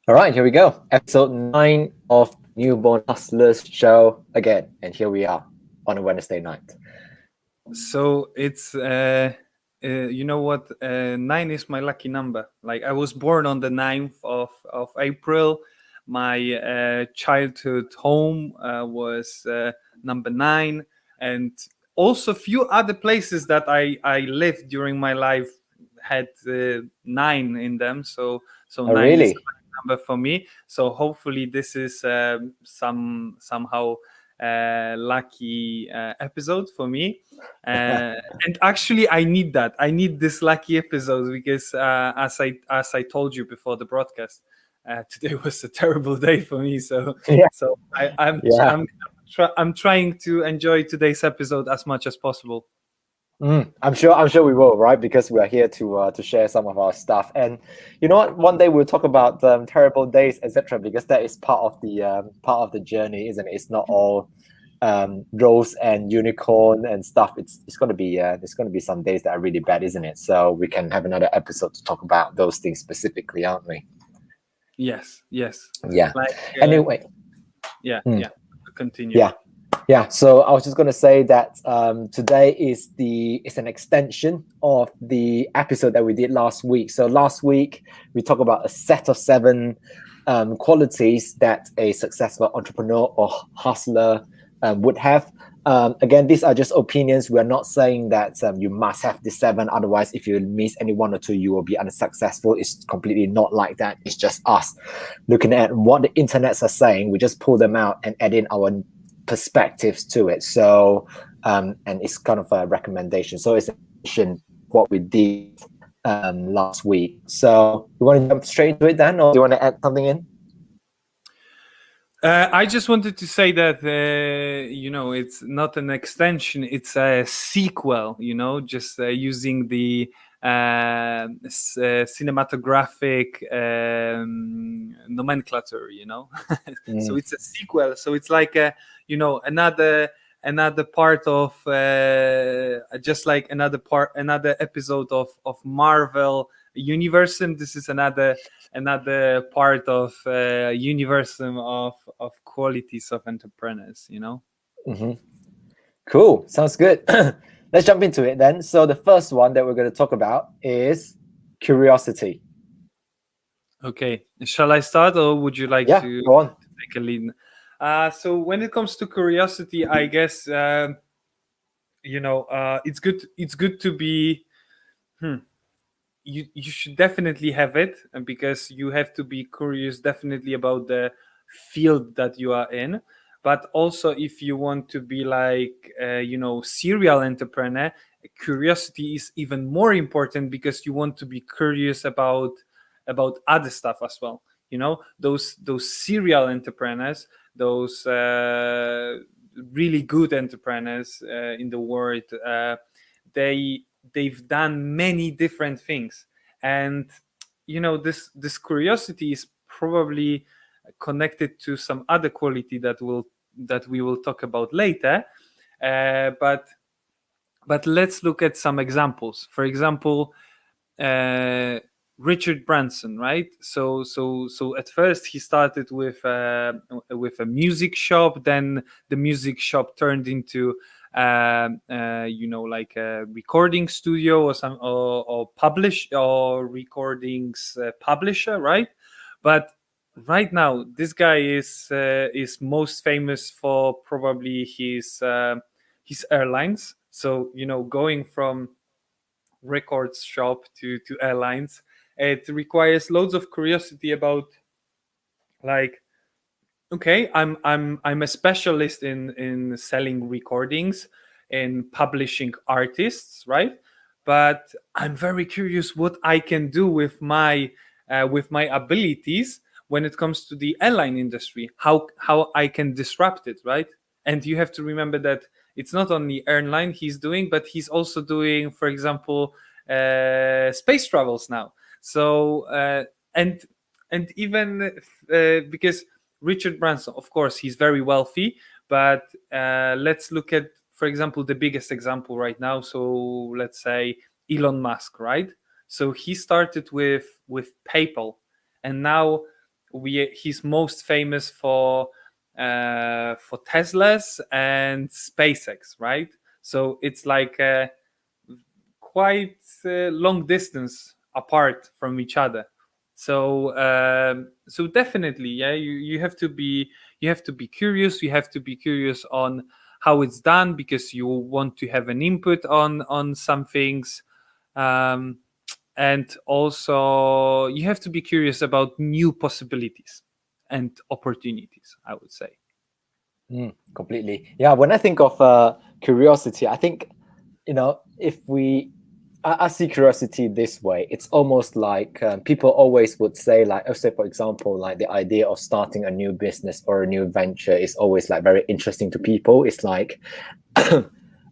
All right, here we go. Episode 9 of Newborn Hustlers show again. And here we are on a Wednesday night. So it's you know what? 9 is my lucky number. Like I was born on the 9th of April. My childhood home was number 9, and also a few other places that I lived during my life had 9 in them. So Oh, 9 is a really? lucky number for me. So hopefully this is somehow lucky episode for me. And actually, I need that. I need this lucky episode because, as I told you before the broadcast, today was a terrible day for me. So Yeah. so Yeah. I'm trying to enjoy today's episode as much as possible. I'm sure we will, right? Because we are here to share some of our stuff. And you know what? One day we'll talk about terrible days, etc. Because that is part of the journey, isn't it? It's not all rose and unicorn and stuff. It's gonna be there's gonna be some days that are really bad, isn't it? So we can have another episode to talk about those things specifically, aren't we? Yes. Yeah. Like Anyway. yeah. Continue. Yeah. So I was just gonna say that today is an extension of the episode that we did last week. So last week we talked about a set of 7 qualities that a successful entrepreneur or hustler would have. Again, these are just opinions. We're not saying that you must have the 7. Otherwise, if you miss any 1 or 2, you will be unsuccessful. It's completely not like that. It's just us looking at what the internets are saying. We just pull them out and add in our perspectives to it. So, and it's kind of a recommendation. So it's what we did last week. So you want to jump straight into it then, or do you want to add something in? I just wanted to say that it's not an extension; it's a sequel. Just using the cinematographic nomenclature. So it's a sequel. So it's like another part of just like another episode of Marvel universe. And this is another part of universe of qualities of entrepreneurs. Cool, sounds good. Let's jump into it then. So the first one that we're going to talk about is curiosity. Okay, shall I start, or would you like to go on. take a lead? So when it comes to curiosity, I guess it's good to be. You should definitely have it, because you have to be curious definitely about the field that you are in. But also, if you want to be like serial entrepreneur, curiosity is even more important, because you want to be curious about other stuff as well. Those serial entrepreneurs, those really good entrepreneurs in the world, they've done many different things. And this curiosity is probably connected to some other quality that we will talk about later. But let's look at some examples. For example, Richard Branson, right? So at first he started with a music shop. Then the music shop turned into like a recording studio or recordings publisher, right? But right now this guy is most famous for probably his airlines. So going from records shop to airlines, it requires loads of curiosity about, like, okay, I'm a specialist in selling recordings, in publishing artists, right? But I'm very curious what I can do with my abilities when it comes to the airline industry, how I can disrupt it, right? And you have to remember that it's not only airline he's doing, but he's also doing, for example, space travels now. So and even because Richard Branson, of course, he's very wealthy, but let's look at, for example, the biggest example right now. So let's say Elon Musk, right? So he started with PayPal, and now he's most famous for Teslas and SpaceX, right? So it's like quite long distance apart from each other. So so definitely, yeah, you have to be curious. You have to be curious on how it's done, because you want to have an input on some things. Um, and also you have to be curious about new possibilities and opportunities, I would say. Completely. Yeah. When I think of curiosity, I think, if I see curiosity this way. It's almost like people always would say, like, oh, say for example, like the idea of starting a new business or a new venture is always like very interesting to people. It's like, I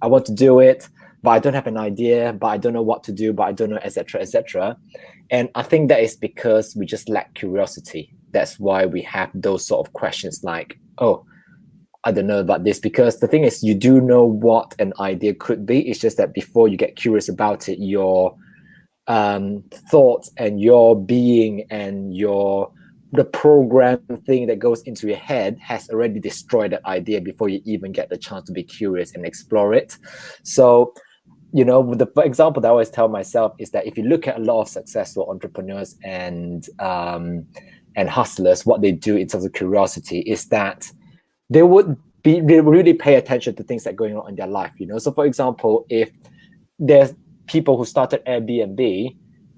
want to do it, but I don't have an idea, but I don't know what to do, but I don't know, etc., etc. And I think that is because we just lack curiosity. That's why we have those sort of questions like, oh, I don't know about this, because the thing is, you do know what an idea could be. It's just that before you get curious about it, your thoughts and your being and the program thing that goes into your head has already destroyed that idea before you even get the chance to be curious and explore it. So, the example that I always tell myself is that if you look at a lot of successful entrepreneurs and hustlers, what they do in terms of curiosity is that they really pay attention to things that are going on in their life. So for example, if there's people who started Airbnb,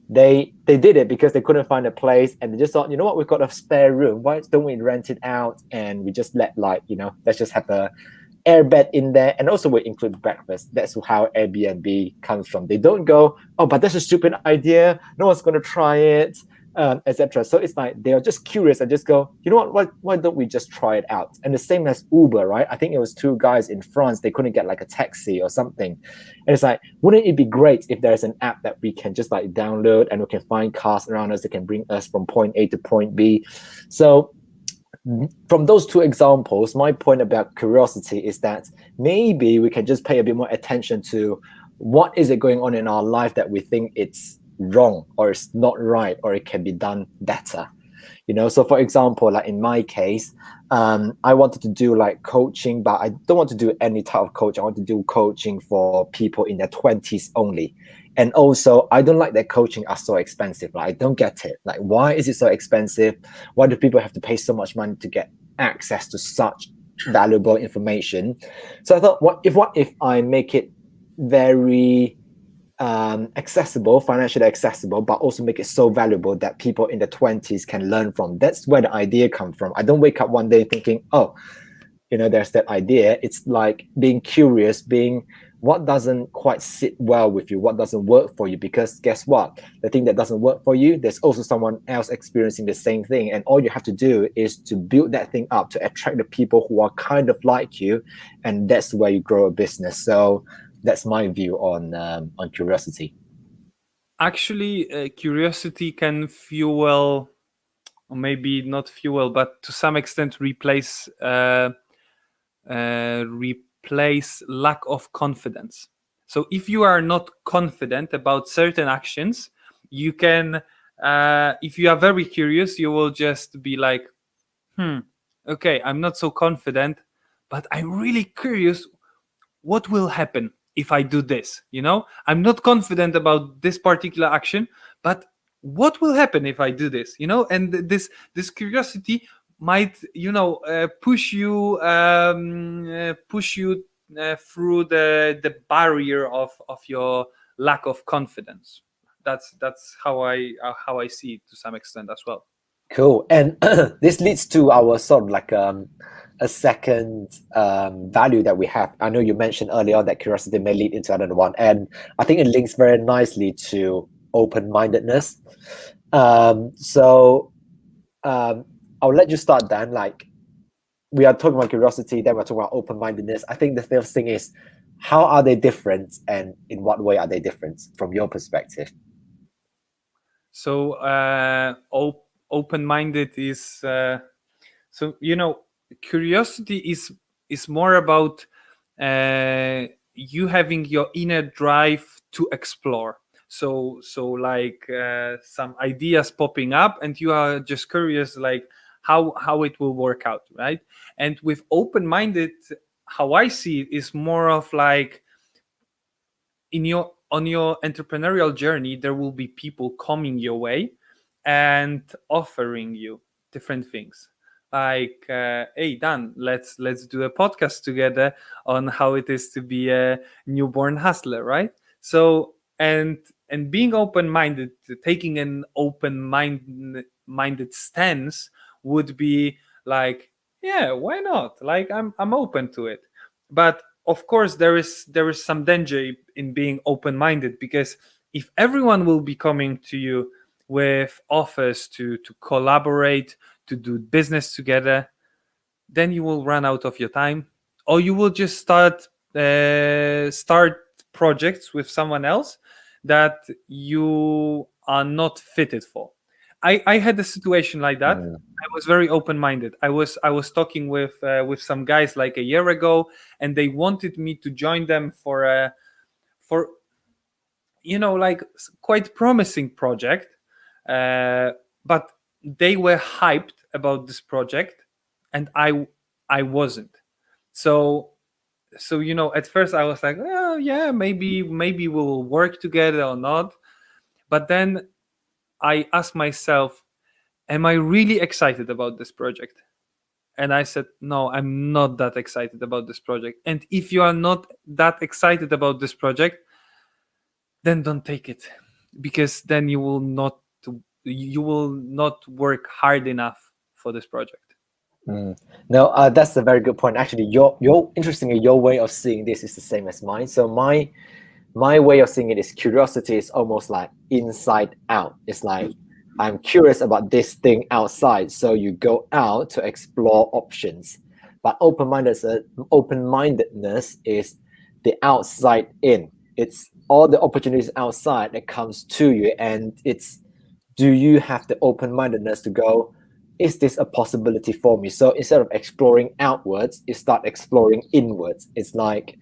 they did it because they couldn't find a place, and they just thought, you know what, we've got a spare room, why don't we rent it out, and we just let's just have a air bed in there, and also we include breakfast. That's how Airbnb comes from. They don't go, oh, but that's a stupid idea, no one's going to try it, etc. So it's like they are just curious and just go, you know what, why don't we just try it out? And the same as Uber, right? I think it was two guys in France, they couldn't get like a taxi or something, and it's like, wouldn't it be great if there's an app that we can just like download and we can find cars around us that can bring us from point A to point B? So from those two examples, my point about curiosity is that maybe we can just pay a bit more attention to what is it going on in our life that we think it's wrong or it's not right or it can be done better. So for example, like in my case, I wanted to do like coaching, but I don't want to do any type of coaching. I want to do coaching for people in their 20s only. And also, I don't like that coaching are so expensive. Like, I don't get it. Like, why is it so expensive? Why do people have to pay so much money to get access to such valuable information? So I thought, what if I make it very accessible, financially accessible, but also make it so valuable that people in the 20s can learn from? That's where the idea comes from. I don't wake up one day thinking, oh, there's that idea. It's like being curious, what doesn't quite sit well with you, what doesn't work for you, because guess what? The thing that doesn't work for you, there's also someone else experiencing the same thing. And all you have to do is to build that thing up to attract the people who are kind of like you. And that's where you grow a business. So that's my view on curiosity. Actually, curiosity can fuel, or maybe not fuel, but to some extent replace lack of confidence. So if you are not confident about certain actions, you can, if you are very curious, you will just be like, okay, I'm not so confident, but I'm really curious what will happen if I do this. I'm not confident about this particular action, but what will happen if I do this? And this curiosity might push you through the barrier of your lack of confidence. That's how I see it to some extent as well. Cool. And this leads to our sort of like a second value that we have. I know you mentioned earlier that curiosity may lead into another one, and I think it links very nicely to open-mindedness. So I'll let you start, Dan. Like, we are talking about curiosity, then we're talking about open-mindedness. I think the first thing is, how are they different, and in what way are they different from your perspective? So open-minded is so curiosity is more about you having your inner drive to explore. So like some ideas popping up, and you are just curious like how it will work out, right? And with open-minded, how I see it is more of like, in your on your entrepreneurial journey, there will be people coming your way and offering you different things, like hey Dan, let's do a podcast together on how it is to be a newborn hustler, right? So and being open-minded, taking an open-minded stance would be like, yeah, why not, like I'm open to it. But of course there is some danger in being open-minded, because if everyone will be coming to you with offers to collaborate, to do business together, then you will run out of your time, or you will just start projects with someone else that you are not fitted for. I had a situation like that. Mm. I was very open-minded. I was talking with some guys like a year ago, and they wanted me to join them for like quite promising project, uh, but they were hyped about this project, and I wasn't. So at first I was like, oh yeah, maybe we'll work together or not. But then I asked myself, am I really excited about this project? And I said, no, I'm not that excited about this project. And if you are not that excited about this project, then don't take it, because then you will not work hard enough for this project. Mm. No, that's a very good point. Actually, your interestingly, your way of seeing this is the same as mine. So my way of seeing it is curiosity is almost like inside out. It's like I'm curious about this thing outside, so you go out to explore options. But open-mindedness is the outside in. It's all the opportunities outside that comes to you, and it's, do you have the open-mindedness to go, is this a possibility for me? So instead of exploring outwards, you start exploring inwards. It's like,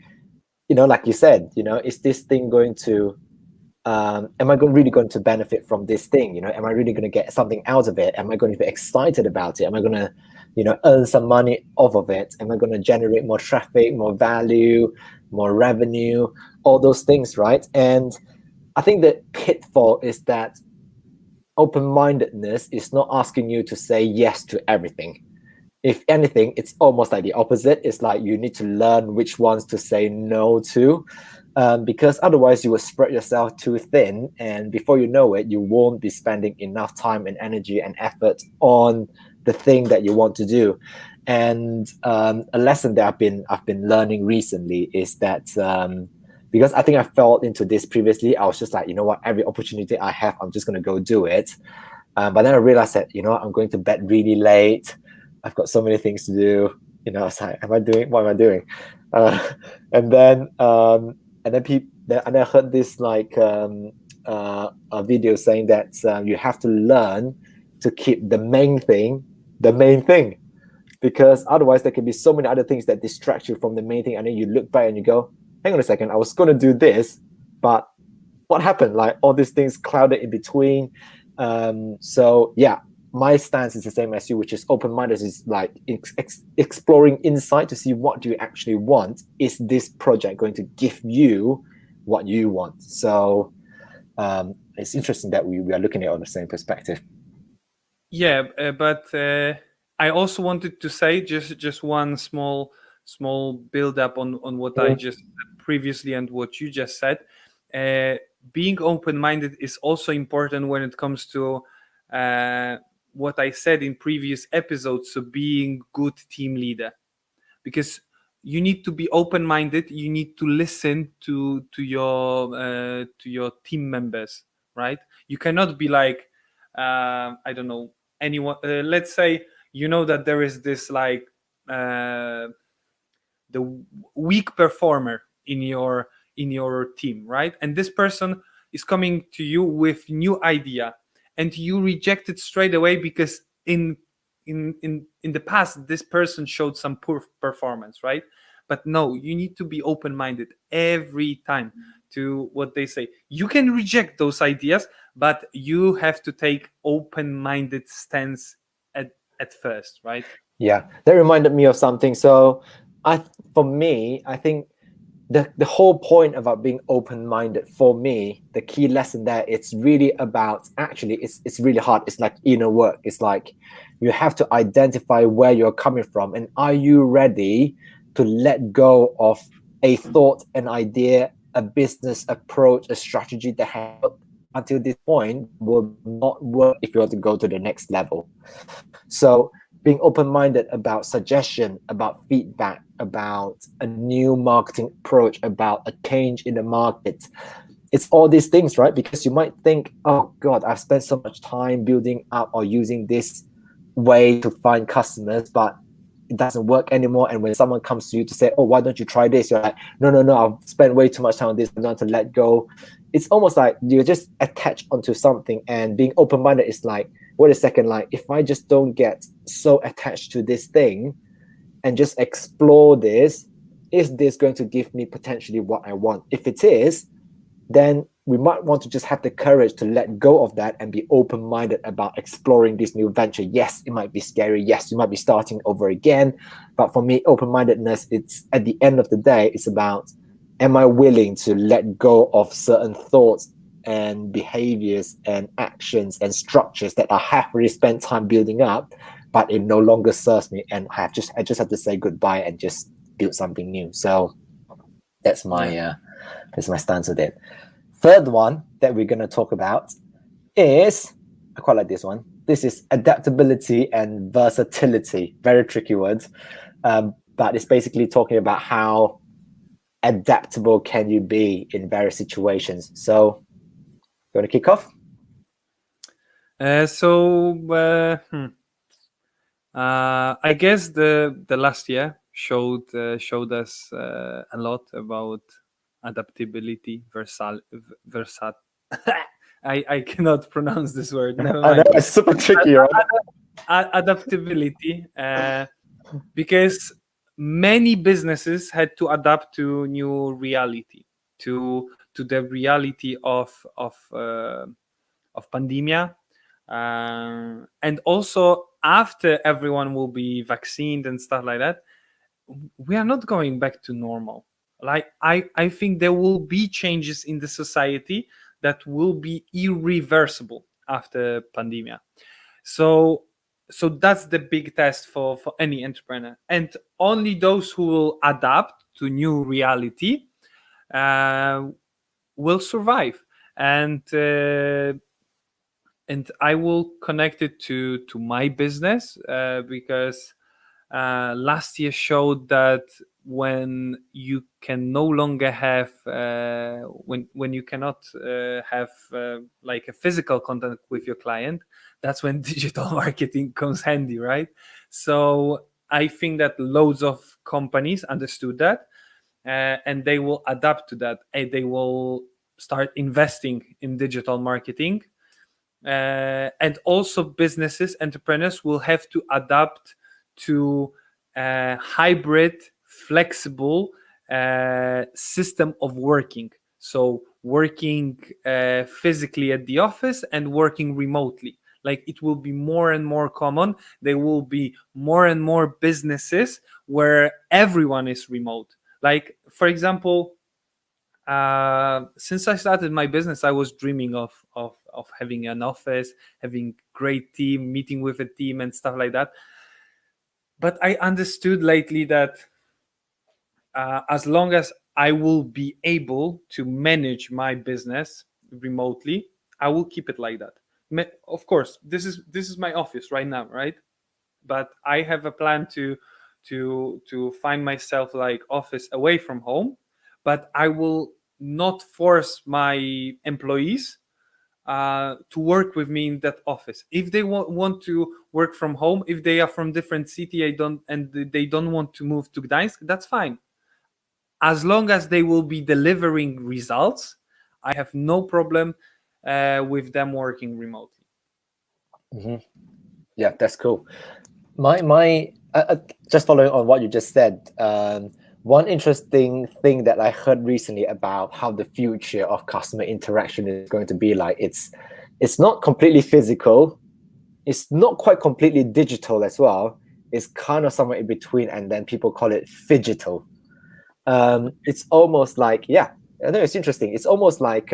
like you said, is this thing going to, am I really going to benefit from this thing? Am I really going to get something out of it? Am I going to be excited about it? Am I going to, earn some money off of it? Am I going to generate more traffic, more value, more revenue, all those things, right? And I think the pitfall is that open-mindedness is not asking you to say yes to everything. If anything, it's almost like the opposite. It's like you need to learn which ones to say no to, because otherwise you will spread yourself too thin, and before you know it, you won't be spending enough time and energy and effort on the thing that you want to do. And a lesson that I've been learning recently is that, because I think I fell into this previously, I was just like, what, every opportunity I have, I'm just going to go do it. But then I realized that, I'm going to bed really late. I've got so many things to do. I was like, what am I doing? And then I heard this like a video saying that you have to learn to keep the main thing, because otherwise there can be so many other things that distract you from the main thing. And then you look back and you go, hang on a second, I was going to do this, but what happened? Like all these things clouded in between. So yeah, my stance is the same as you, which is open-minded, is like exploring inside to see what do you actually want. Is this project going to give you what you want? So it's interesting that we are looking at it on the same perspective. Yeah, but I also wanted to say just one small build up on what I just said previously and what you just said. Being open-minded is also important when it comes to what I said in previous episodes. So being good team leader, because you need to be open-minded. You need to listen to your team members, right? You cannot be like, I don't know, anyone. Let's say that there is this like the weak performer in your team, right? And this person is coming to you with new idea, and you reject it straight away because in the past this person showed some poor performance, right? But no, you need to be open-minded every time. to what they say. You can reject those ideas, but you have to take open-minded stance at first, right? Yeah, that reminded me of something. So for me, I think the whole point about being open-minded, for me, the key lesson there, it's really about, actually it's really hard. It's like inner work. It's like you have to identify where you're coming from, and are you ready to let go of a thought, an idea, a business approach, a strategy that has worked until this point will not work if you want to go to the next level. So being open-minded about suggestion, about feedback, about a new marketing approach, about a change in the market. It's all these things, right? Because you might think, oh God, I've spent so much time building up or using this way to find customers, but it doesn't work anymore. And when someone comes to you to say, oh, why don't you try this? You're like, no, I've spent way too much time on this. I'm going to let go. It's almost like you're just attached onto something, and being open-minded is like, wait a second, like if I just don't get so attached to this thing and just explore this, is this going to give me potentially what I want? If it is, then we might want to just have the courage to let go of that and be open-minded about exploring this new venture. Yes, it might be scary. Yes, you might be starting over again. But for me, open-mindedness, it's at the end of the day, it's about, am I willing to let go of certain thoughts and behaviors and actions and structures that I have really spent time building up, but it no longer serves me, and I just have to say goodbye and just build something new. So that's my stance with it. Third one that we're going to talk about is, I quite like this one. This is adaptability and versatility. Very tricky words, but it's basically talking about how adaptable can you be in various situations. So you want to kick off? I guess the last year showed us a lot about adaptability, I cannot pronounce this word. Never I know, mind. it's super tricky, right? Adaptability, because many businesses had to adapt to new reality, to the reality of pandemia, and also after everyone will be vaccinated and stuff like that, we are not going back to normal. Like I think there will be changes in the society that will be irreversible after pandemia. So that's the big test for any entrepreneur, and only those who will adapt to new reality will survive. And I will connect it to my business, because last year showed that when you can no longer have when you cannot have like a physical contact with your client, that's when digital marketing comes handy, right? So I think that loads of companies understood that, and they will adapt to that, and they will start investing in digital marketing. And also businesses, entrepreneurs will have to adapt to a hybrid, flexible system of working. So working physically at the office and working remotely. Like it will be more and more common. There will be more and more businesses where everyone is remote. Like, for example, since I started my business, I was dreaming of having an office, having great team, meeting with a team and stuff like that. But I understood lately that as long as I will be able to manage my business remotely, I will keep it like that. Of course, this is my office right now, right? But I have a plan to find myself like office away from home, but I will not force my employees to work with me in that office. If they want to work from home, if they are from different city, they don't want to move to Gdańsk, that's fine. As long as they will be delivering results, I have no problem with them working remotely. Mm-hmm. Yeah, that's cool. My just following on what you just said, One interesting thing that I heard recently about how the future of customer interaction is going to be like, it's not completely physical, it's not quite completely digital as well. It's kind of somewhere in between, and then people call it phygital. It's almost like, yeah, I know it's interesting. It's almost like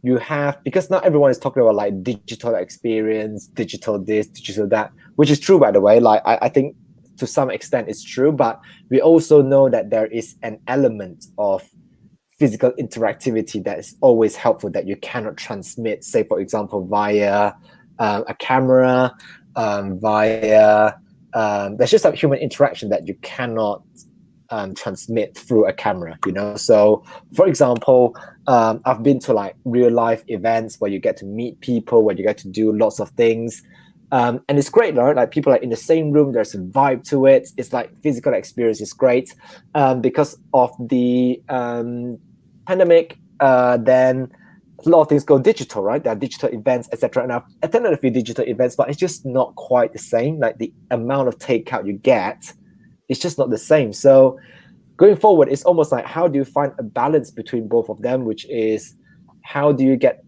you have, because not everyone is talking about like digital experience, digital this, digital that, which is true, by the way. Like I think to some extent it's true, but we also know that there is an element of physical interactivity that is always helpful that you cannot transmit, say for example via a camera, via there's just a human interaction that you cannot transmit through a camera, you know. So for example, I've been to like real life events where you get to meet people, where you get to do lots of things, and it's great, right? Like people are in the same room, there's a vibe to it. It's like physical experience is great. Because of the pandemic, then a lot of things go digital, right? There are digital events, etc. And I've attended a few digital events, but it's just not quite the same. Like the amount of takeout you get, it's just not the same. So going forward, it's almost like, how do you find a balance between both of them, which is how do you get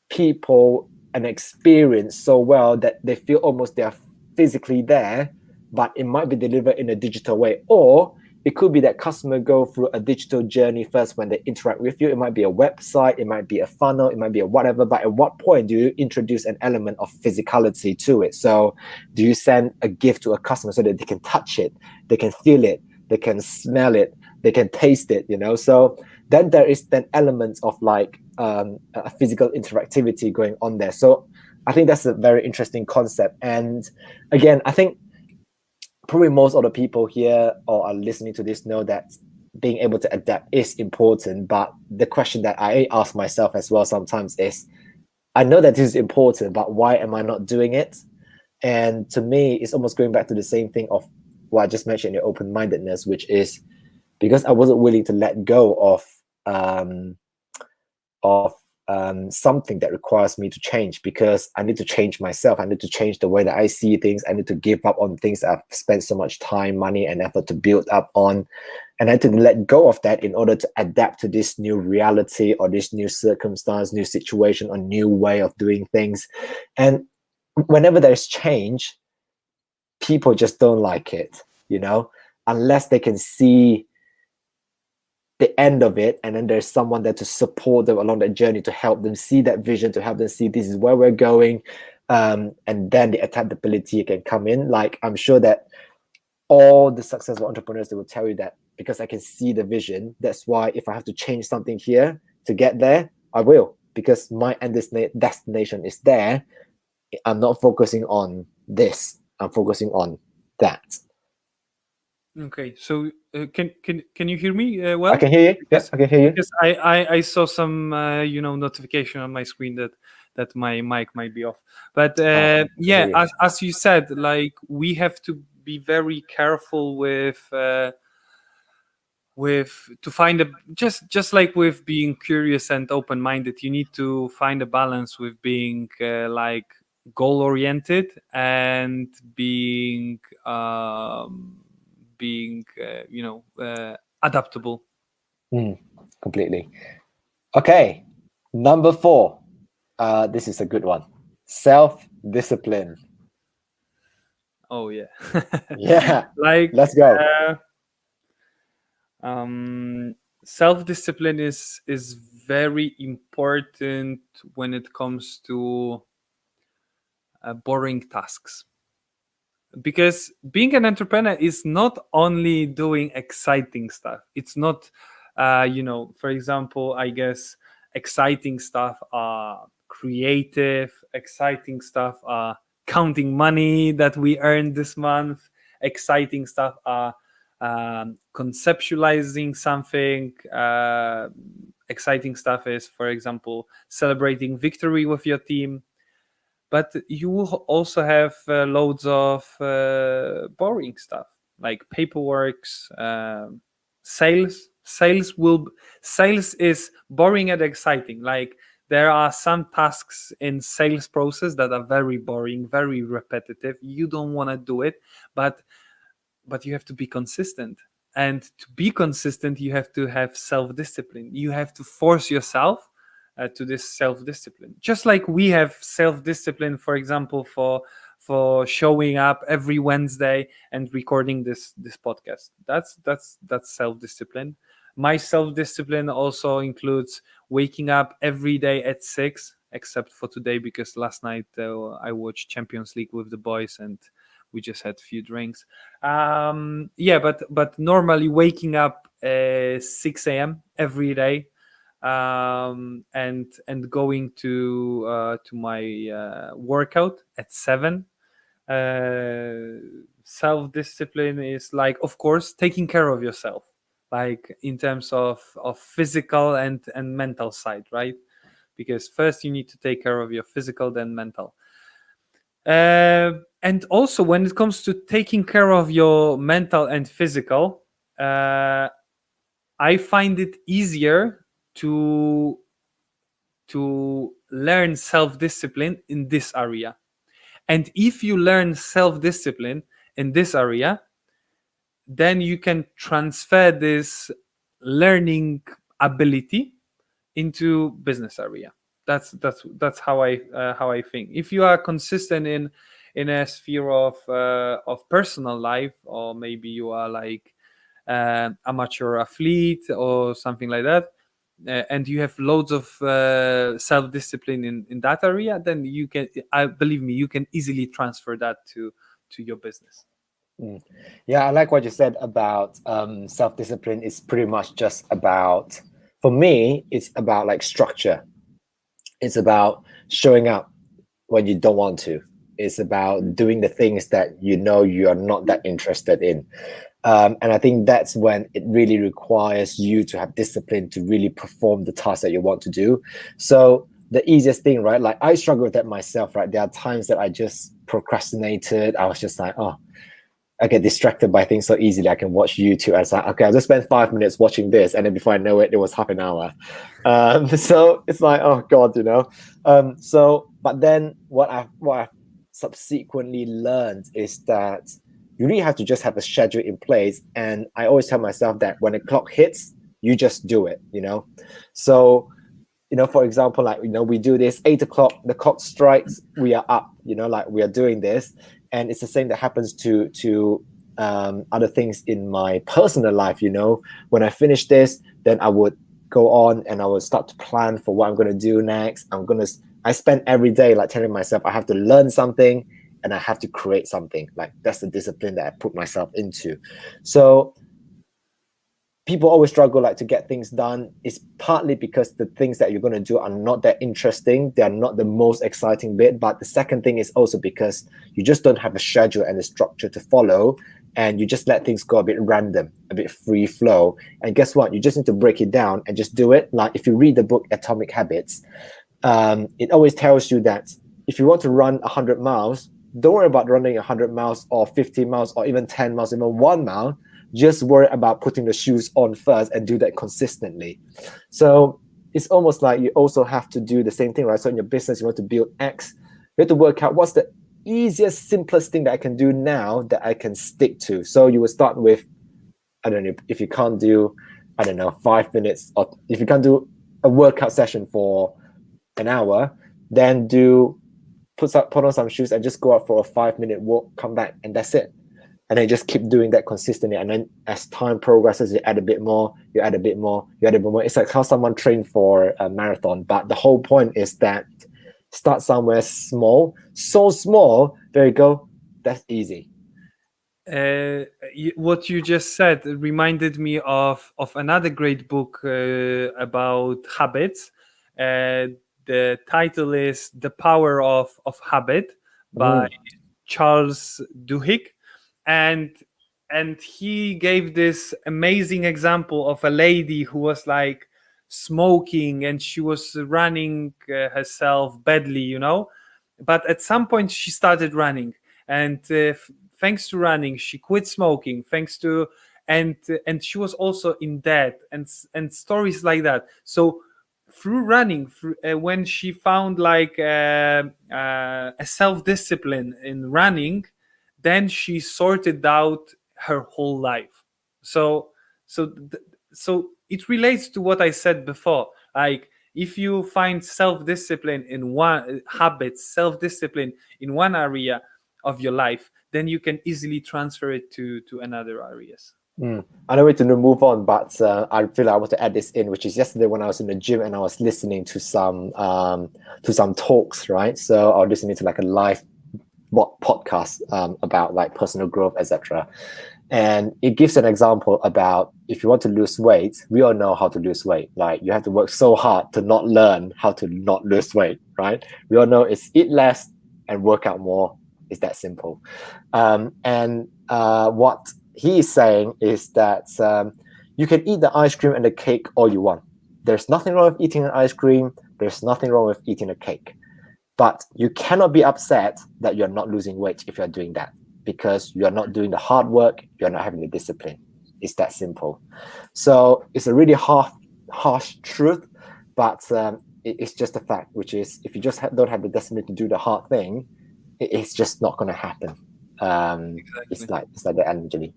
people an experience so well that they feel almost they're physically there, but it might be delivered in a digital way. Or it could be that customer go through a digital journey first when they interact with you. It might be a website, it might be a funnel, it might be a whatever, but at what point do you introduce an element of physicality to it? So do you send a gift to a customer so that they can touch it, they can feel it, they can smell it, they can taste it, you know? So then there is then elements of like a physical interactivity going on there. So I think that's a very interesting concept. And again, I think probably most of the people here or are listening to this know that being able to adapt is important. But the question that I ask myself as well sometimes is, I know that this is important, but why am I not doing it? And to me, it's almost going back to the same thing of what I just mentioned, your open-mindedness, which is because I wasn't willing to let go of something that requires me to change, because I need to change myself. I need to change the way that I see things. I need to give up on things I've spent so much time, money, and effort to build up on. And I need to let go of that in order to adapt to this new reality or this new circumstance, new situation, or new way of doing things. And whenever there's change, people just don't like it, you know, unless they can see the end of it, and then there's someone there to support them along that journey, to help them see that vision, to help them see this is where we're going, and then the adaptability can come in. Like I'm sure that all the successful entrepreneurs, they will tell you that because I can see the vision, that's why if I have to change something here to get there, I will, because my end destination is there. I'm not focusing on this, I'm focusing on that. Okay, so can you hear me well? I can hear you. Yes, I can hear you. Because I saw some notification on my screen that my mic might be off. But yeah, as you said, like we have to be very careful with to find a just like with being curious and open-minded, you need to find a balance with being like goal-oriented and being adaptable. Completely. Okay, number 4. This is a good one. Self-discipline. Oh yeah. Yeah. Like let's go. Self-discipline is very important when it comes to boring tasks, because being an entrepreneur is not only doing exciting stuff. It's not for example, I guess exciting stuff are creative, exciting stuff are counting money that we earned this month, exciting stuff are conceptualizing something, exciting stuff is, for example, celebrating victory with your team. But you will also have loads of boring stuff like paperworks, sales. Sales is boring and exciting. Like there are some tasks in sales process that are very boring, very repetitive. You don't want to do it, but you have to be consistent. And to be consistent, you have to have self-discipline. You have to force yourself to this self-discipline. Just like we have self-discipline, for example, for showing up every Wednesday and recording this podcast. That's self-discipline. My self-discipline also includes waking up every day at 6, except for today because last night I watched Champions League with the boys and we just had a few drinks. But normally waking up 6 a.m. every day, and going to my workout at 7. Self-discipline is like, of course, taking care of yourself, like in terms of physical and mental side, right? Because first you need to take care of your physical, then mental. And also when it comes to taking care of your mental and physical, I find it easier to learn self-discipline in this area. And if you learn self-discipline in this area, then you can transfer this learning ability into business area. That's how I think. If you are consistent in a sphere of personal life, or maybe you are like amateur athlete or something like that, and you have loads of self-discipline in that area, then you can, believe me, you can easily transfer that to your business. Yeah, I like what you said about self-discipline. It's pretty much just about, for me, it's about like structure. It's about showing up when you don't want to. It's about doing the things that you know you are not that interested in. And I think that's when it really requires you to have discipline to really perform the task that you want to do. So the easiest thing, right? Like I struggle with that myself, right? There are times that I just procrastinated. I was just like, oh, I get distracted by things so easily. I can watch YouTube. I was like, okay, I'll just spend 5 minutes watching this. And then before I know it, it was half an hour. So it's like, oh God, you know? But then what I've subsequently learned is that you really have to just have a schedule in place. And I always tell myself that when the clock hits, you just do it, you know? So, you know, for example, like, you know, we do this 8 o'clock, the clock strikes, we are up, you know, like we are doing this. And it's the same that happens to other things in my personal life, you know. When I finish this, then I would go on and I would start to plan for what I'm going to do next. I spend every day like telling myself I have to learn something and I have to create something. Like that's the discipline that I put myself into. So people always struggle like to get things done. It's partly because the things that you're going to do are not that interesting. They're not the most exciting bit. But the second thing is also because you just don't have a schedule and a structure to follow, and you just let things go a bit random, a bit free flow. And guess what? You just need to break it down and just do it. Like if you read the book Atomic Habits, it always tells you that if you want to run 100 miles, don't worry about running 100 miles or 50 miles or even 10 miles, even 1 mile. Just worry about putting the shoes on first and do that consistently. So it's almost like you also have to do the same thing, right? So in your business, you want to build X, you have to work out what's the easiest, simplest thing that I can do now that I can stick to. So you will start with, I don't know, if you can't do, 5 minutes, or if you can't do a workout session for an hour, then put on some shoes and just go out for a 5-minute walk, come back, and that's it. And then just keep doing that consistently. And then as time progresses, you add a bit more, you add a bit more, you add a bit more. It's like how someone trained for a marathon. But the whole point is that start somewhere small. So small, there you go. That's easy. What you just said reminded me of another great book about habits. The title is The Power of Habit by Charles Duhigg. And he gave this amazing example of a lady who was like smoking and she was running herself badly, you know, but at some point she started running, and thanks to running she quit smoking, and she was also in debt, and stories like that. So through running, when she found like a self-discipline in running, then she sorted out her whole life. So so so it relates to what I said before. Like, if you find self-discipline in one habit, self-discipline in one area of your life, then you can easily transfer it to another areas. I know we to move on, but I feel like I want to add this in, which is yesterday when I was in the gym and I was listening to some talks, right? So I was listening to like a live podcast about like personal growth, etc. And it gives an example about if you want to lose weight, we all know how to lose weight. Like you have to work so hard to not learn how to not lose weight, right? We all know it's eat less and work out more. It's that simple. And what he is saying is that you can eat the ice cream and the cake all you want. There's nothing wrong with eating an ice cream. There's nothing wrong with eating a cake. But you cannot be upset that you're not losing weight if you're doing that, because you're not doing the hard work, you're not having the discipline. It's that simple. So it's a really harsh truth, but it's just a fact, which is if you just don't have the discipline to do the hard thing, it's just not going to happen. Exactly. It's like the energy.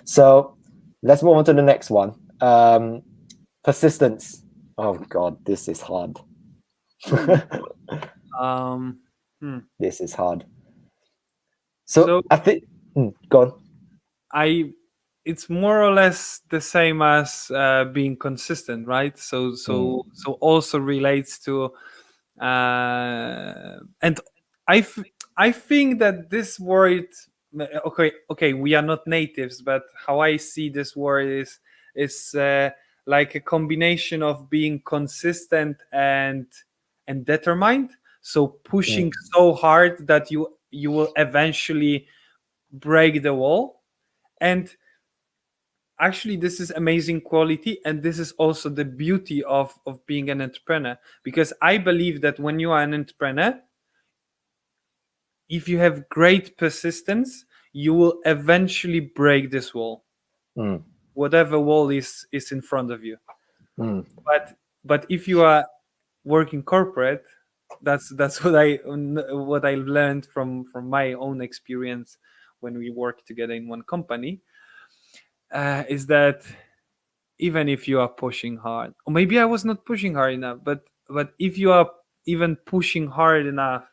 So let's move on to the next one. Persistence. Oh God, this is hard. This is hard. So I think go on. It's more or less the same as being consistent, right? So also relates to and I think that this word, okay, we are not natives, but how I see this word is like a combination of being consistent and determined. So pushing so hard that you will eventually break the wall. And actually, this is amazing quality, and this is also the beauty of being an entrepreneur, because I believe that when you are an entrepreneur, if you have great persistence, you will eventually break this wall, whatever wall is in front of you. But if you are working corporate, that's what I've learned from my own experience when we work together in one company, is that even if you are pushing hard, or maybe I was not pushing hard enough, but if you are even pushing hard enough,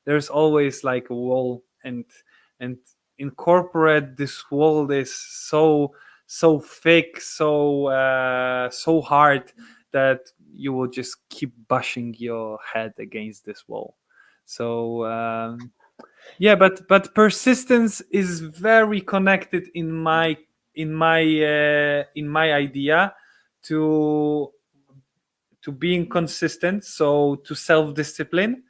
there's always like a wall, and in corporate this wall is so thick, so hard that you will just keep bashing your head against this wall. So yeah, but persistence is very connected in my idea to being consistent, so to self-discipline,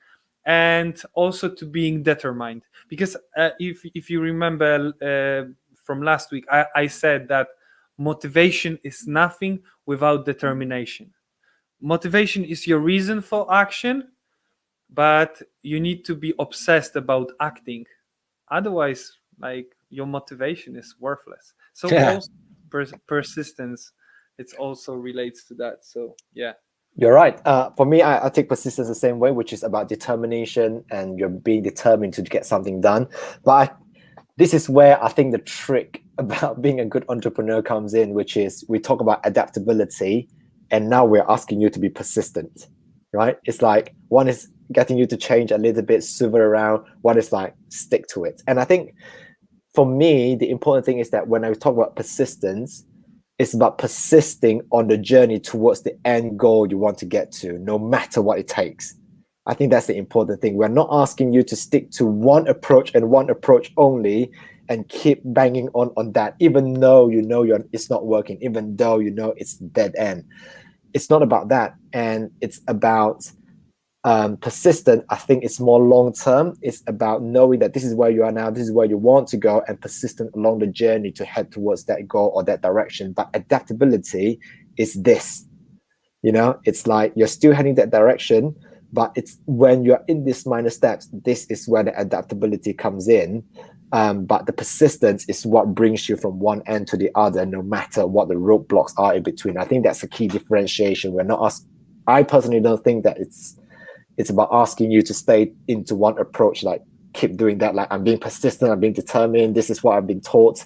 and also to being determined. Because if you remember from last week, I said that motivation is nothing without determination. Motivation is your reason for action, but you need to be obsessed about acting. Otherwise, like, your motivation is worthless. So also persistence, it also relates to that. So yeah. You're right. For me, I take persistence the same way, which is about determination, and you're being determined to get something done. But this is where I think the trick about being a good entrepreneur comes in, which is we talk about adaptability, and now we're asking you to be persistent, right? It's like one is getting you to change a little bit, swivel around. One is like stick to it. And I think for me, the important thing is that when I talk about persistence, it's about persisting on the journey towards the end goal you want to get to, no matter what it takes. I think that's the important thing. We're not asking you to stick to one approach and one approach only and keep banging on that, even though you know it's not working, even though you know it's dead end. It's not about that. And it's about persistent. I think it's more long term. It's about knowing that this is where you are now, this is where you want to go, and persistent along the journey to head towards that goal or that direction. But adaptability is this, it's like you're still heading that direction, but it's when you're in these minor steps, this is where the adaptability comes in. But the persistence is what brings you from one end to the other, no matter what the roadblocks are in between. I think that's a key differentiation. I personally don't think that it's about asking you to stay into one approach, like keep doing that, like I'm being persistent, I'm being determined, this is what I've been taught.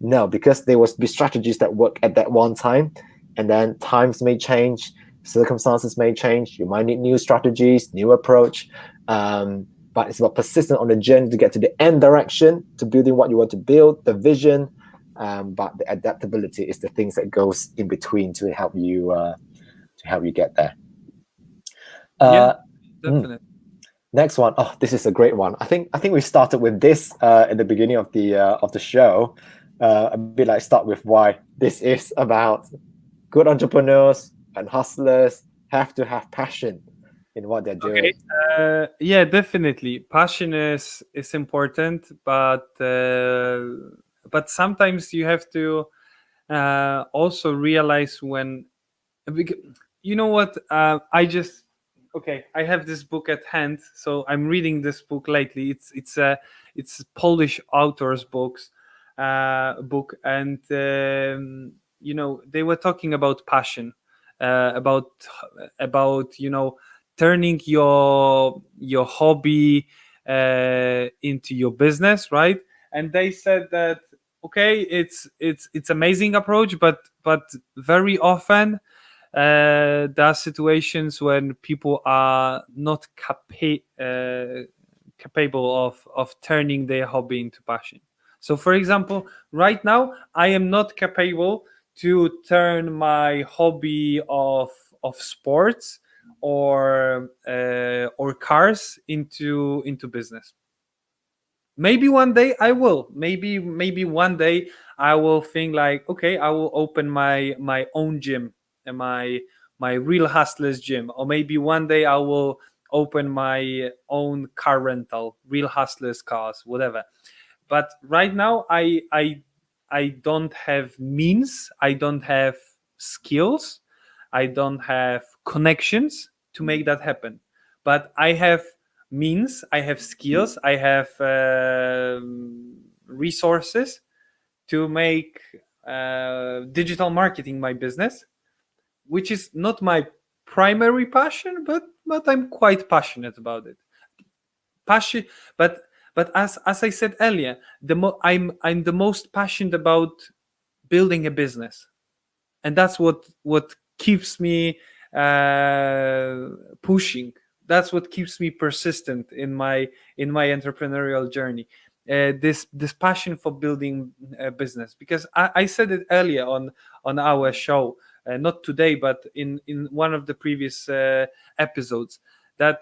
No, because there will be strategies that work at that one time, and then times may change, circumstances may change. You might need new strategies, new approach. But it's about persistent on the journey to get to the end direction, to building what you want to build, the vision. But the adaptability is the things that goes in between to help you get there. Yeah, definitely. Next one. Oh, this is a great one. I think we started with this in the beginning of the show. A bit like start with why this is about good entrepreneurs and hustlers have to have passion in what they're doing. Yeah, definitely. Passion is important, but sometimes you have to also realize when, you know what? I have this book at hand, so I'm reading this book lately. It's Polish author's book, and they were talking about passion, about turning your hobby into your business, right? And they said that okay, it's amazing approach, but very often there are situations when people are not capable of turning their hobby into passion. So, for example, right now I am not capable to turn my hobby of sports or cars into business. Maybe one day I will. Maybe one day I will think like, okay, I will open my own gym and my real hustlers gym, or maybe one day I will open my own car rental, real hustlers cars, whatever. But right now I don't have means, I don't have skills, I don't have connections to make that happen. But I have means, I have skills, I have resources to make digital marketing my business, which is not my primary passion, but I'm quite passionate about it. Passion, but as I said earlier, I'm the most passionate about building a business, and that's what keeps me pushing. That's what keeps me persistent in my entrepreneurial journey. This passion for building a business, because I said it earlier on our show, not today, but in one of the previous episodes, that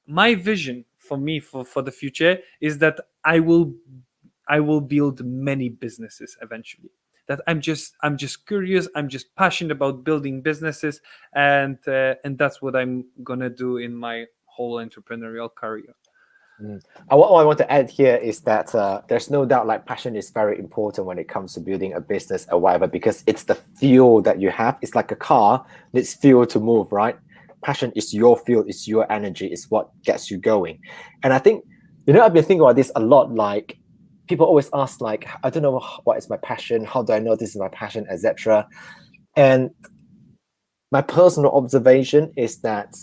my vision for me for the future is that I will build many businesses eventually. That I'm just curious, I'm just passionate about building businesses, and that's what I'm gonna do in my whole entrepreneurial career. What I want to add here is that there's no doubt like passion is very important when it comes to building a business or whatever, because it's the fuel that you have. It's like a car needs fuel to move, right? Passion is your fuel, it's your energy, it's what gets you going. And I think, I've been thinking about this a lot. Like people always ask, like, I don't know what is my passion, how do I know this is my passion, etc. And my personal observation is that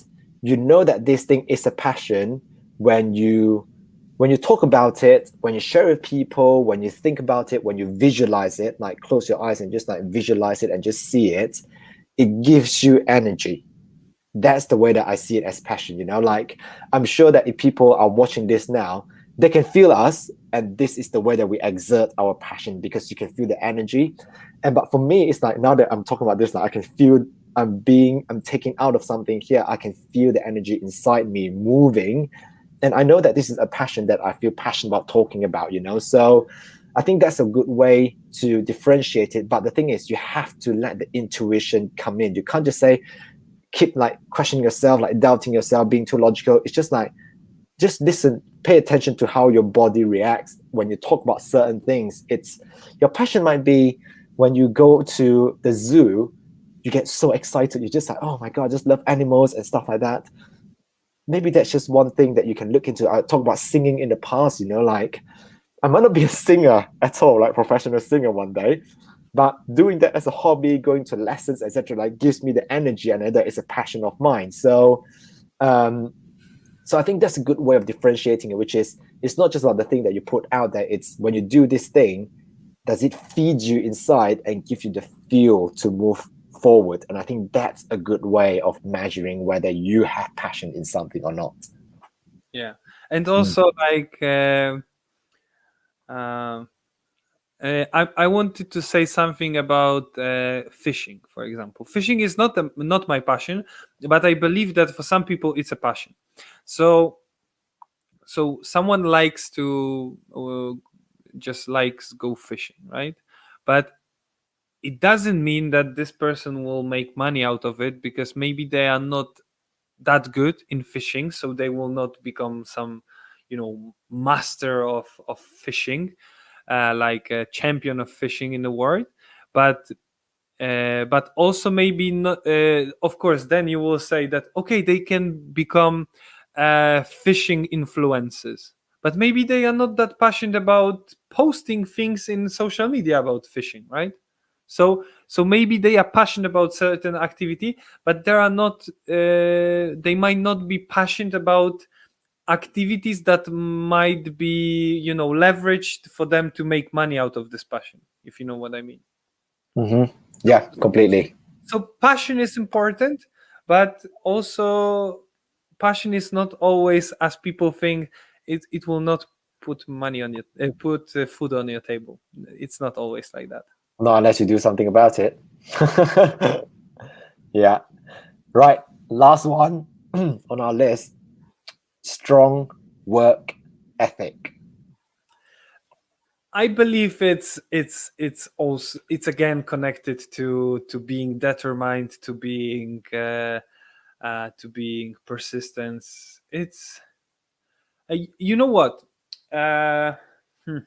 that this thing is a passion when you talk about it, when you share with people, when you think about it, when you visualize it, like close your eyes and just like visualize it and just see it, it gives you energy. That's the way that I see it as passion. Like I'm sure that if people are watching this now, they can feel us, and this is the way that we exert our passion, because you can feel the energy. But for me, it's like now that I'm talking about this, like I can feel I'm taking out of something here. I can feel the energy inside me moving. And I know that this is a passion that I feel passionate about talking about, So I think that's a good way to differentiate it. But the thing is, you have to let the intuition come in. You can't just say, keep like questioning yourself, like doubting yourself, being too logical. It's just like, just listen, pay attention to how your body reacts when you talk about certain things. It's your passion might be when you go to the zoo, you get so excited. You're just like, oh my God, I just love animals and stuff like that. Maybe that's just one thing that you can look into. I talked about singing in the past, like I might not be a singer at all, like professional singer one day, but doing that as a hobby, going to lessons, etc., like gives me the energy, and that is a passion of mine. So I think that's a good way of differentiating it, which is it's not just about the thing that you put out there. It's when you do this thing, does it feed you inside and give you the fuel to move forward? And I think that's a good way of measuring whether you have passion in something or not. Yeah, and also like I wanted to say something about fishing, for example. Fishing is not my passion, but I believe that for some people it's a passion. So someone likes to just likes go fishing, right? But it doesn't mean that this person will make money out of it, because maybe they are not that good in fishing, so they will not become some, master of fishing, like a champion of fishing in the world. But also maybe not. Of course, then you will say that okay, they can become fishing influencers, but maybe they are not that passionate about posting things in social media about fishing, right? So maybe they are passionate about certain activity, but they are not. They might not be passionate about activities that might be, leveraged for them to make money out of this passion, if you know what I mean. Yeah, completely. So passion is important, but also passion is not always as people think. It will not put money on your put food on your table. It's not always like that. Not unless you do something about it. Yeah. Right. Last one on our list: strong work ethic. I believe it's again connected to being determined, to being persistent. It's you know what, uh, hmm,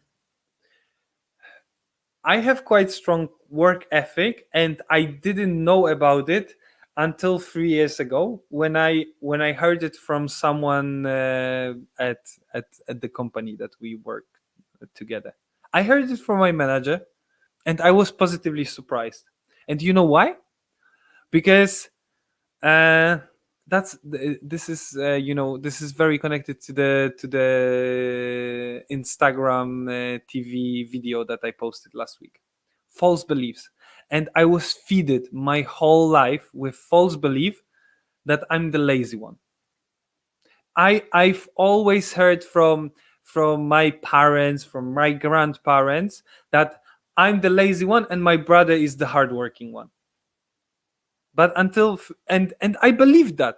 I have quite strong work ethic, and I didn't know about it until 3 years ago when I heard it from someone at the company that we work together. I heard it from my manager, and I was positively surprised. And you know why? Because uh, this is this is very connected to the Instagram TV video that I posted last week. False beliefs, and I was feeded my whole life with false belief that I'm the lazy one. I've always heard from my parents, from my grandparents, that I'm the lazy one and my brother is the hardworking one. But and I believed that.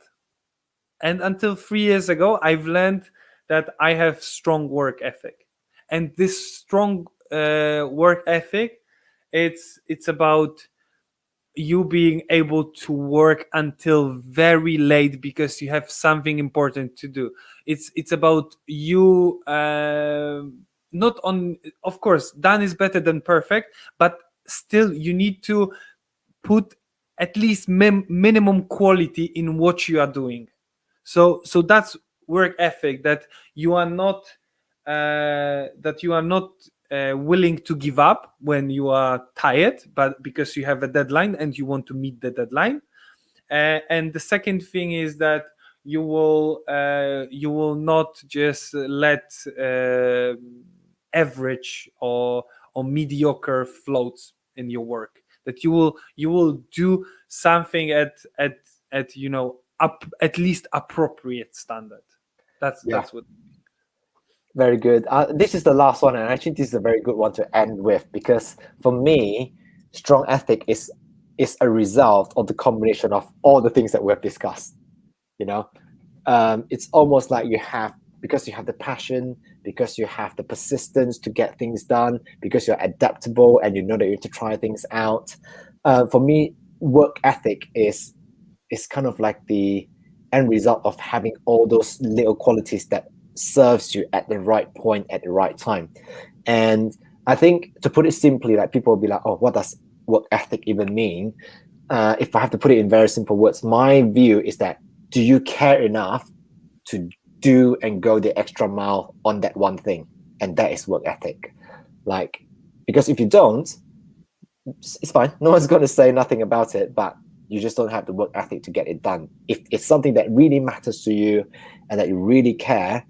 And until 3 years ago, I've learned that I have strong work ethic, and this strong work ethic, it's about you being able to work until very late because you have something important to do. It's about you not on, of course, done is better than perfect, but still you need to put at least minimum quality in what you are doing. So that's work ethic, that you are not willing to give up when you are tired, but because you have a deadline and you want to meet the deadline. And the second thing is that you will not just let average or mediocre floats in your work, that you will do something at up at least appropriate standard. That's what. Very good. This is the last one, and actually, this is a very good one to end with, because for me, strong ethic is a result of the combination of all the things that we have discussed. You know, it's almost like because you have the passion, because you have the persistence to get things done, because you're adaptable and you know that you have to try things out. For me, work ethic is kind of like the end result of having all those little qualities that serves you at the right point at the right time. And I think, to put it simply, like, people will be like, oh, what does work ethic even mean? If I have to put it in very simple words, my view is that, do you care enough to do and go the extra mile on that one thing? And that is work ethic. Like, because if you don't, it's fine, no one's going to say nothing about it, but you just don't have the work ethic to get it done. If it's something that really matters to you and that you really care,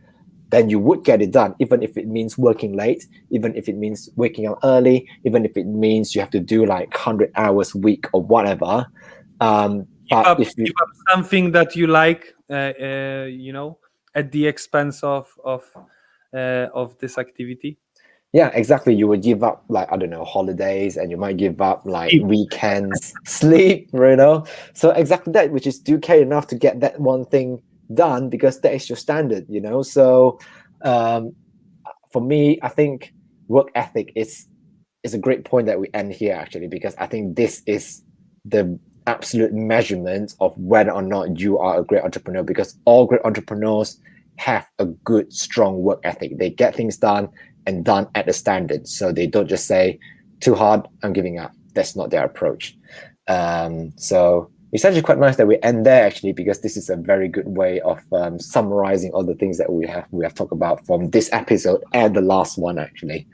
then you would get it done, even if it means working late, even if it means waking up early, even if it means you have to do like 100 hours a week or whatever. But if you give up something that you like, at the expense of this activity. Yeah, exactly. You would give up, like, I don't know, holidays, and you might give up like Sleep. weekends, sleep, you know. So exactly that, which is do care enough to get that one thing done because that is your standard, you know. So for me, I think work ethic is a great point that we end here actually, because I think this is the absolute measurement of whether or not you are a great entrepreneur, because all great entrepreneurs have a good, strong work ethic. They get things done and done at the standard. So they don't just say, too hard, I'm giving up. That's not their approach. So it's actually quite nice that we end there actually, because this is a very good way of summarizing all the things that we have talked about from this episode and the last one actually.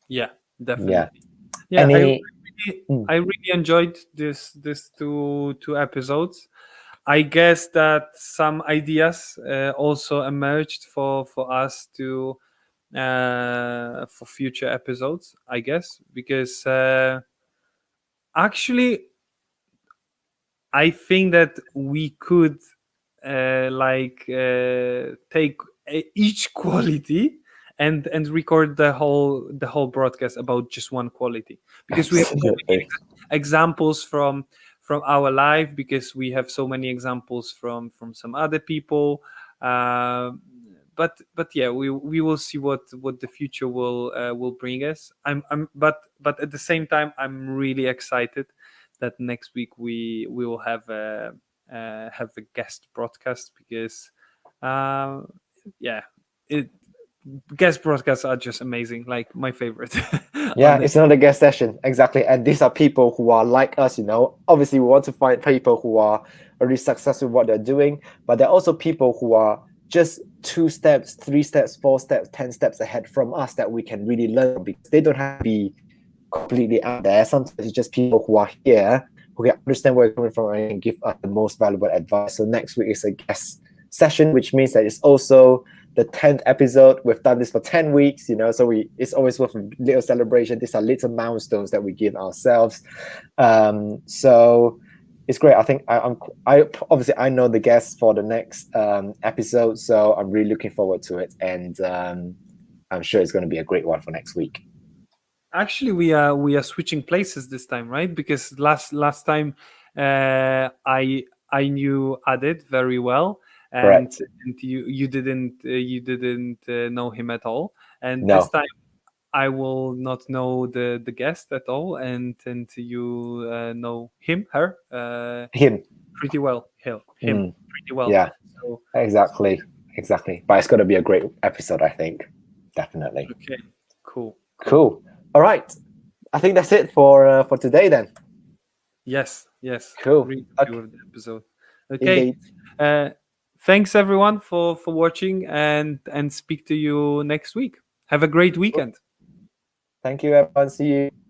Yeah, definitely. I really enjoyed this two episodes. I guess that some ideas also emerged for us to for future episodes, I guess, because actually I think that we could take each quality and record the whole broadcast about just one quality, because we have so many examples from our life, because we have so many examples from some other people. But yeah, we will see what the future will bring us. But at the same time, I'm really excited that next week we will have a guest broadcast, because guest broadcasts are just amazing, like my favorite. Yeah, it's another guest session, exactly. And these are people who are like us, you know. Obviously, we want to find people who are already successful in what they're doing, but there are also people who are just 2 steps, 3 steps, 4 steps, 10 steps ahead from us that we can really learn, because they don't have to be completely out there. Sometimes it's just people who are here who can understand where we're coming from and give us the most valuable advice. So next week is a guest session, which means that it's also the 10th episode. We've done this for 10 weeks, you know, so it's always worth a little celebration. These are little milestones that we give ourselves. So it's great. I think I obviously I know the guests for the next episode, so I'm really looking forward to it, and I'm sure it's going to be a great one for next week. Actually, we are switching places this time, right? Because last time I knew Adit very well, and you didn't know him at all, and No. this time I will not know the guest at all, and you know him pretty well. Him pretty well. Yeah, so, exactly. But it's going to be a great episode, I think. Definitely. Okay, cool. All right, I think that's it for today then. Yes. Cool. Really happy with the episode. Okay. Thanks everyone for watching, and speak to you next week. Have a great weekend. Thank you everyone. See you.